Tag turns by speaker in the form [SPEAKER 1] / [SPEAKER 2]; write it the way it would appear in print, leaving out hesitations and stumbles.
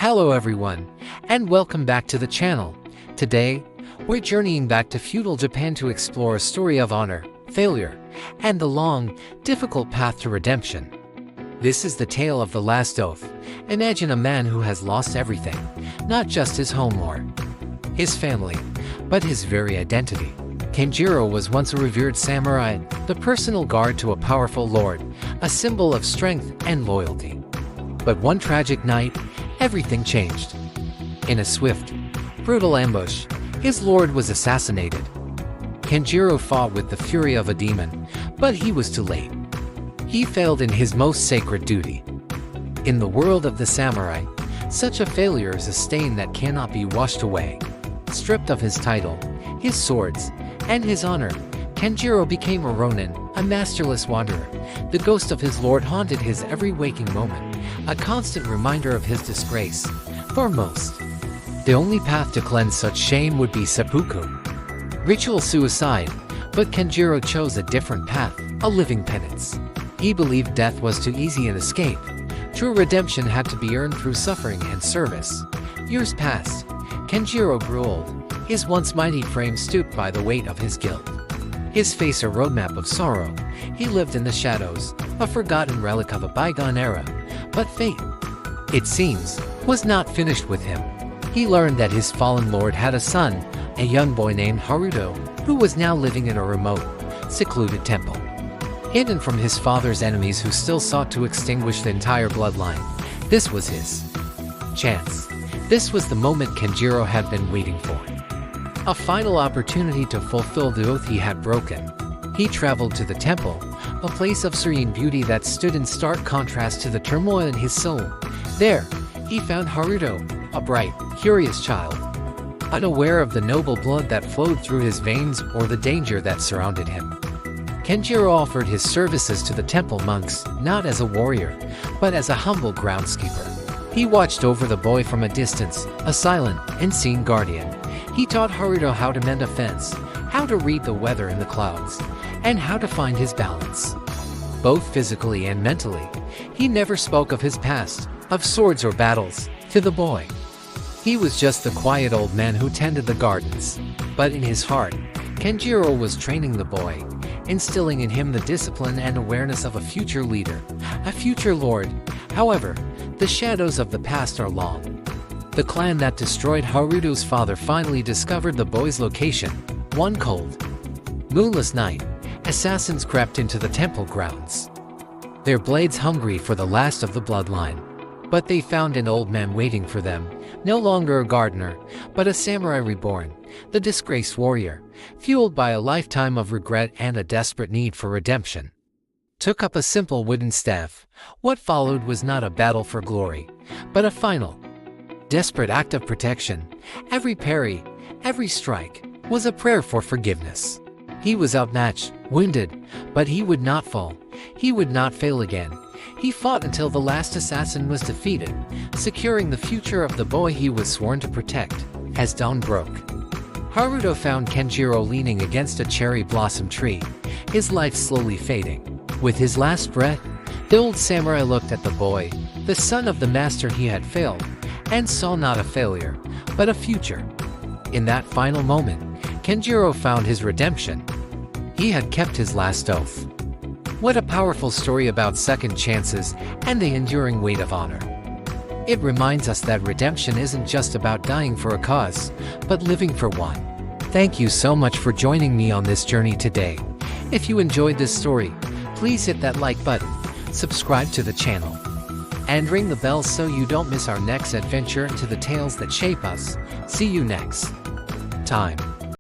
[SPEAKER 1] Hello everyone, and welcome back to the channel. Today, we're journeying back to feudal Japan to explore a story of honor, failure, and the long, difficult path to redemption. This is the tale of the last oath. Imagine a man who has lost everything, not just his home or his family, but his very identity. Kenjiro was once a revered samurai, the personal guard to a powerful lord, a symbol of strength and loyalty. But one tragic night, everything changed. In a swift, brutal ambush, his lord was assassinated. Kenjiro fought with the fury of a demon, but he was too late. He failed in his most sacred duty. In the world of the samurai, such a failure is a stain that cannot be washed away. Stripped of his title, his swords, and his honor, Kenjiro became a ronin, a masterless wanderer. The ghost of his lord haunted his every waking moment, a constant reminder of his disgrace. For most, the only path to cleanse such shame would be seppuku, ritual suicide, but Kenjiro chose a different path, a living penance. He believed death was too easy an escape. True redemption had to be earned through suffering and service. Years passed. Kenjiro grew old, his once mighty frame stooped by the weight of his guilt. His face a roadmap of sorrow, he lived in the shadows, a forgotten relic of a bygone era. But fate, it seems, was not finished with him. He learned that his fallen lord had a son, a young boy named Haruto, who was now living in a remote, secluded temple. Hidden from his father's enemies who still sought to extinguish the entire bloodline, this was his chance. This was the moment Kenjiro had been waiting for. A final opportunity to fulfill the oath he had broken. He traveled to the temple, a place of serene beauty that stood in stark contrast to the turmoil in his soul. There, he found Haruto, a bright, curious child, unaware of the noble blood that flowed through his veins or the danger that surrounded him. Kenjiro offered his services to the temple monks, not as a warrior, but as a humble groundskeeper. He watched over the boy from a distance, a silent, unseen guardian. He taught Haruto how to mend a fence, how to read the weather in the clouds, and how to find his balance, both physically and mentally. He never spoke of his past, of swords or battles, to the boy. He was just the quiet old man who tended the gardens. But in his heart, Kenjiro was training the boy, instilling in him the discipline and awareness of a future leader, a future lord. However, the shadows of the past are long. The clan that destroyed Haruto's father finally discovered the boy's location. One cold, moonless night, assassins crept into the temple grounds, their blades hungry for the last of the bloodline. But they found an old man waiting for them, no longer a gardener, but a samurai reborn, the disgraced warrior, fueled by a lifetime of regret and a desperate need for redemption. Took up a simple wooden staff. What followed was not a battle for glory, but a final, desperate act of protection. Every parry, every strike, was a prayer for forgiveness. He was outmatched, wounded, but he would not fall. He would not fail again. He fought until the last assassin was defeated, securing the future of the boy he was sworn to protect. As dawn broke, Haruto found Kenjiro leaning against a cherry blossom tree, his life slowly fading. With his last breath, the old samurai looked at the boy, the son of the master he had failed, and saw not a failure, but a future. In that final moment, Kenjiro found his redemption. He had kept his last oath. What a powerful story about second chances and the enduring weight of honor. It reminds us that redemption isn't just about dying for a cause, but living for one. Thank you so much for joining me on this journey today. If you enjoyed this story, please hit that like button, subscribe to the channel, and ring the bell so you don't miss our next adventure into the tales that shape us. See you next time.